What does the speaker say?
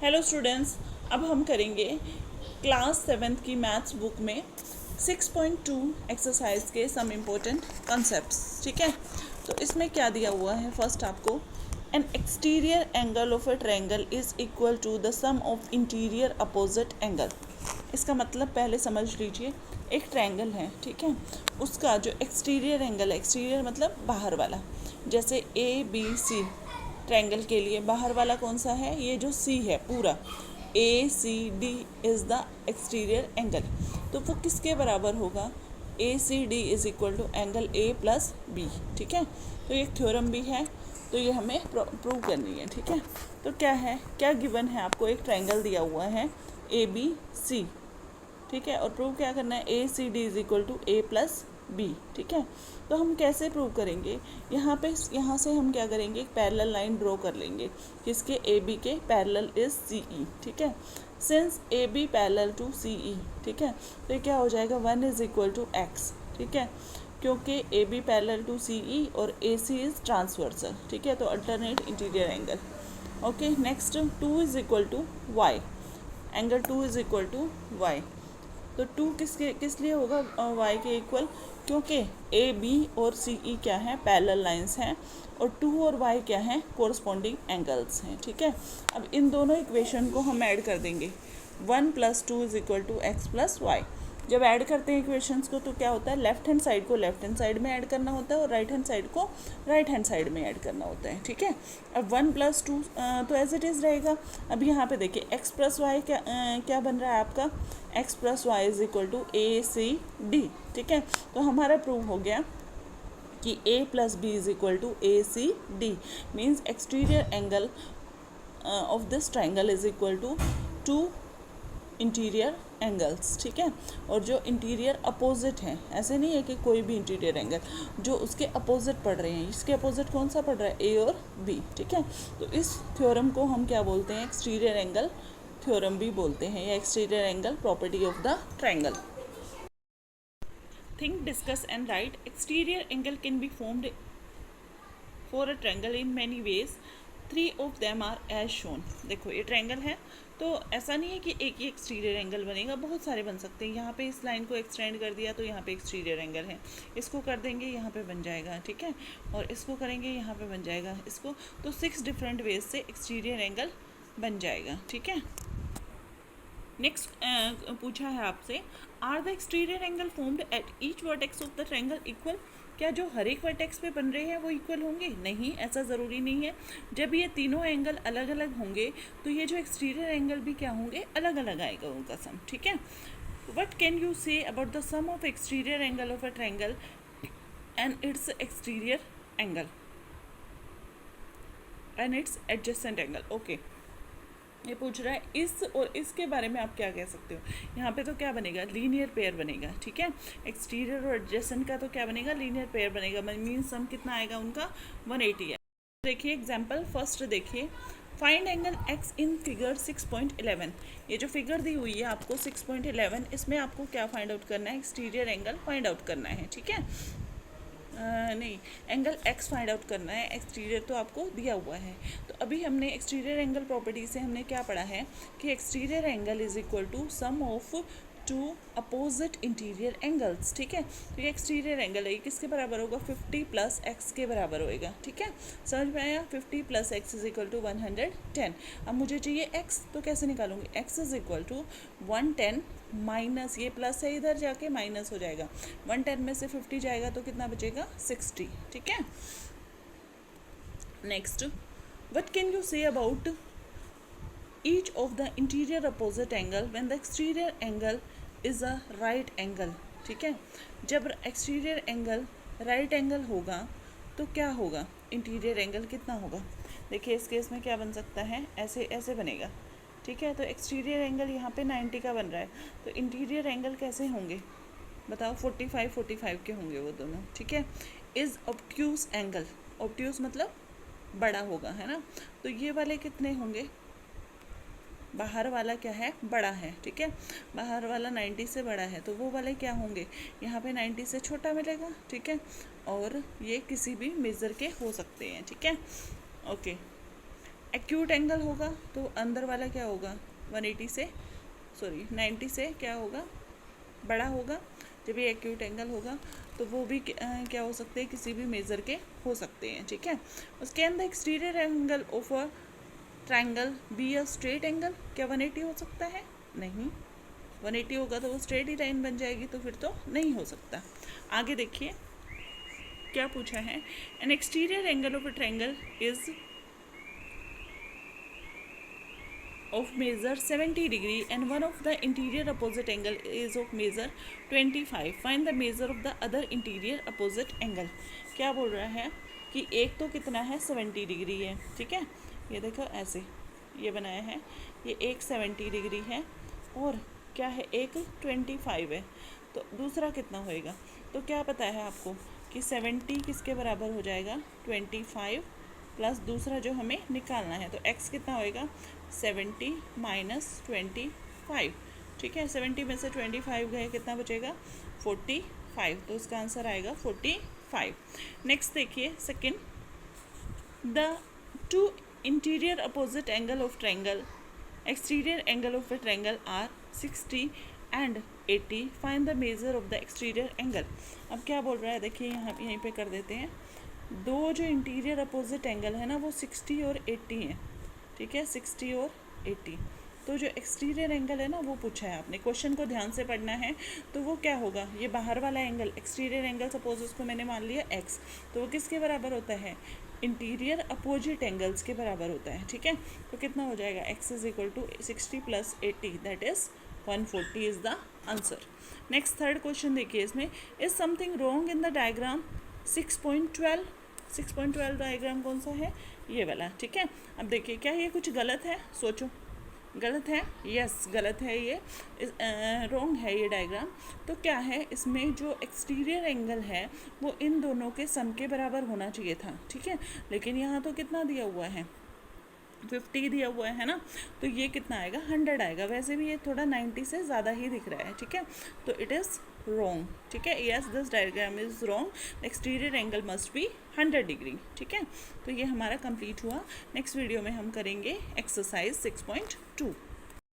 Hello students, अब हम करेंगे क्लास 7th की मैथ्स बुक में 6.2 एक्सरसाइज के सम इम्पोर्टेंट कॉन्सेप्ट्स। ठीक है, तो इसमें क्या दिया हुआ है। फर्स्ट आपको an exterior angle of a triangle is equal to the sum of interior opposite angle. इसका मतलब पहले समझ लीजिए, एक ट्रायंगल है, ठीक है, उसका जो एक्सटीरियर एंगल है, एक्सटीरियर मतलब बाहर वाला, जैसे ABC ट्रायंगल के लिए बाहर वाला कौन सा है, ये जो C है पूरा, ACD is the exterior angle. तो वो किसके बराबर होगा, ACD is equal to angle A plus B। ठीक है, तो ये थ्योरम भी है, तो ये हमें प्रूव करनी है। ठीक है, तो क्या है, क्या गिवन है, आपको एक ट्रायंगल दिया हुआ है ABC। ठीक है, और प्रूव क्या करना है, ACD is equal to A plus B। ठीक है, तो हम कैसे प्रूव करेंगे, यहाँ से हम क्या करेंगे, एक पैरेलल लाइन ड्रॉ कर लेंगे किसके, AB के पैरेलल इज CE। ठीक है, since AB parallel to CE, ठीक है, तो ये क्या हो जाएगा, 1 इज इक्वल टू X। ठीक है, क्योंकि AB पैरेलल टू CE और AC इज ट्रांसवर्सल। ठीक है, तो alternate interior angle. Okay, next 2 is equal to Y, angle 2 is equal to Y। तो 2 किस लिए होगा y के इक्वल, क्योंकि ए बी और सी ई क्या है, पैरेलल लाइंस हैं, और 2 और y क्या हैं, कोरस्पॉन्डिंग एंगल्स हैं। ठीक है, अब इन दोनों इक्वेशन को हम ऐड कर देंगे, 1 + 2 is equal to x plus y. जब ऐड करते हैं इक्वेशंस को तो क्या होता है, लेफ्ट हैंड साइड को लेफ्ट हैंड साइड में ऐड करना होता है और राइट हैंड साइड को राइट हैंड साइड में ऐड करना होता है। ठीक है, अब 1 + 2 तो एज इट इज़ रहेगा। अब यहाँ पे देखिए x + y क्या बन रहा है आपका, x + y is equal to ACD। ठीक है, तो हमारा प्रूव हो गया कि A + B is equal to ACD, means exterior angle of this triangle is equal to 2 interior angles. ठीक है, और जो इंटीरियर अपोजिट हैं, ऐसे नहीं है कि कोई भी इंटीरियर एंगल, जो उसके अपोजिट पड़ रहे हैं, इसके अपोजिट कौन सा पड़ रहा है, A और B। ठीक है, तो इस थ्योरम को हम क्या बोलते हैं, एक्सटीरियर एंगल थ्योरम भी बोलते हैं, या exterior angle property of the triangle. Think, discuss and write. Exterior angle can be formed for a triangle in many ways, 3 of them are as shown. देखो ये ट्रायंगल है, तो ऐसा नहीं है कि एक ही एक्सटीरियर एंगल बनेगा, बहुत सारे बन सकते हैं। यहाँ पे इस लाइन को एक्सटेंड कर दिया तो यहाँ पे एक्सटीरियर एंगल है, इसको कर देंगे यहाँ पे बन जाएगा। ठीक है, और इसको करेंगे यहाँ पे बन जाएगा, इसको, तो 6 डिफरेंट वेज से एक्सटीरियर एंगल बन जाएगा। ठीक है, नेक्स्ट पूछा है आपसे, are the exterior angle formed at each vertex of the triangle equal. क्या जो हर एक वर्टेक्स पे बन रहे हैं वो इक्वल होंगे? नहीं, ऐसा ज़रूरी नहीं है। जब ये तीनों एंगल अलग अलग होंगे तो ये जो एक्सटीरियर एंगल भी क्या होंगे, अलग अलग आएगा उनका सम। ठीक है, what can you say about the sum of exterior angle of a triangle and its exterior angle and its adjacent angle. Okay, ये पूछ रहा है इस और इसके बारे में आप क्या कह सकते हो। यहाँ पे तो क्या बनेगा, लीनियर पेयर बनेगा। ठीक है, एक्सटीरियर और एडजेसेंट का तो क्या बनेगा, लीनियर पेयर बनेगा, मीन सम कितना आएगा उनका, 180 है। देखिए एग्जांपल फर्स्ट देखिए, find angle x in figure 6.11। ये जो फिगर दी हुई है आपको 6.11, इसमें आपको क्या फाइंड आउट करना है, एक्सटीरियर एंगल फाइंड आउट करना है। ठीक है, नहीं, एंगल x फाइंड आउट करना है, एक्सटीरियर तो आपको दिया हुआ है। तो अभी हमने एक्सटीरियर एंगल प्रॉपर्टी से हमने क्या पढ़ा है कि exterior angle is equal to sum of 2 opposite interior angles. ठीक है, तो ये एक्सटीरियर एंगल है, ये किसके बराबर होगा, 50 + x के बराबर होएगा। ठीक है, समझ में आया, 50 + x इज इक्वल टू 110। अब मुझे चाहिए x, तो कैसे निकालूंगी, x is equal to 110 minus, ये प्लस है इधर जाके माइनस हो जाएगा, 110 में से 50 जाएगा तो कितना बचेगा, 60। ठीक है, next, what can you say about each of the interior opposite angle when the exterior angle is a right angle. ठीक है, जब एक्सटीरियर एंगल राइट एंगल होगा तो क्या होगा, इंटीरियर एंगल कितना होगा। देखिए इस केस में क्या बन सकता है, ऐसे ऐसे बनेगा। ठीक है, तो एक्सटीरियर एंगल यहाँ पे 90 का बन रहा है, तो इंटीरियर एंगल कैसे होंगे बताओ, 45 के होंगे वो दोनों। ठीक है, इज़ ऑब्ट्यूज एंगल, ऑब्ट्यूज मतलब बड़ा होगा, है ना, तो ये वाले कितने होंगे, बाहर वाला क्या है, बड़ा है। ठीक है, बाहर वाला 90 से बड़ा है, तो वो वाले क्या होंगे, यहाँ पे 90 से छोटा मिलेगा। ठीक है, और ये किसी भी मेज़र के हो सकते हैं। ठीक है, ओके, एक्यूट एंगल होगा तो अंदर वाला क्या होगा 90 से क्या होगा, बड़ा होगा। जब ये एक्यूट एंगल होगा तो वो भी क्या हो सकते हैं, किसी भी मेज़र के हो सकते हैं, ठीक है। उसके अंदर exterior angle of a triangle be a straight angle, क्या 180 हो सकता है? नहीं, 180 होगा तो वो स्ट्रेट ही लाइन बन जाएगी, तो फिर तो नहीं हो सकता। आगे देखिए क्या पूछा है, N exterior angle of a triangle is of measure 70 degree and one of the interior opposite angle is of measure 25. Find the measure of the other interior opposite angle. क्या बोल रहा है कि एक तो कितना है 70 डिग्री है, ठीक है। ये देखो ऐसे ये बनाया है, ये एक 70 डिग्री है और क्या है एक 25 है, तो दूसरा कितना होएगा। तो क्या पता है आपको कि 70 किसके बराबर हो जाएगा 25 प्लस दूसरा जो हमें निकालना है, तो x कितना होएगा 70 माइनस 25, ठीक है। 70 में से 25 गए, कितना बचेगा 45, तो इसका आंसर आएगा 45। नेक्स्ट देखिए second, the two interior opposite angle of triangle, exterior angle of a triangle are 60 and 80. Find the measure of the exterior angle. अब क्या बोल रहा है, देखिए यहाँ यहीं पे कर देते हैं। दो जो इंटीरियर अपोजिट एंगल है ना वो 60 और 80 हैं, ठीक है, 60 और 80। तो जो एक्सटीरियर एंगल है ना वो पूछा है आपने, क्वेश्चन को ध्यान से पढ़ना है। तो वो क्या होगा, ये बाहर वाला एंगल एक्सटीरियर एंगल, सपोज उसको मैंने मान लिया x, तो वो किसके बराबर होता है इंटीरियर अपोजिट एंगल्स के बराबर होता है, ठीक है। तो कितना हो जाएगा x is equal to 60 plus 80 that is 140 is the answer. Next third question देखिए, इसमें is something wrong in the diagram 6.12। 6.12 diagram कौन सा है, ये वाला, ठीक है। अब देखिए क्या ये कुछ गलत है, सोचो गलत है, यस गलत है, ये रॉन्ग है ये डायग्राम। तो क्या है, इसमें जो एक्सटीरियर एंगल है वो इन दोनों के सम के बराबर होना चाहिए था, ठीक है। लेकिन यहाँ तो कितना दिया हुआ है 50 दिया हुआ है ना, तो ये कितना आएगा 100 आएगा। वैसे भी ये थोड़ा 90 से ज़्यादा ही दिख रहा है, ठीक है। तो इट इज़ रॉन्ग, ठीक है, yes this diagram is wrong, exterior angle must be 100 degree, ठीक है। तो ये हमारा कंप्लीट हुआ। नेक्स्ट वीडियो में हम करेंगे एक्सरसाइज 6.2।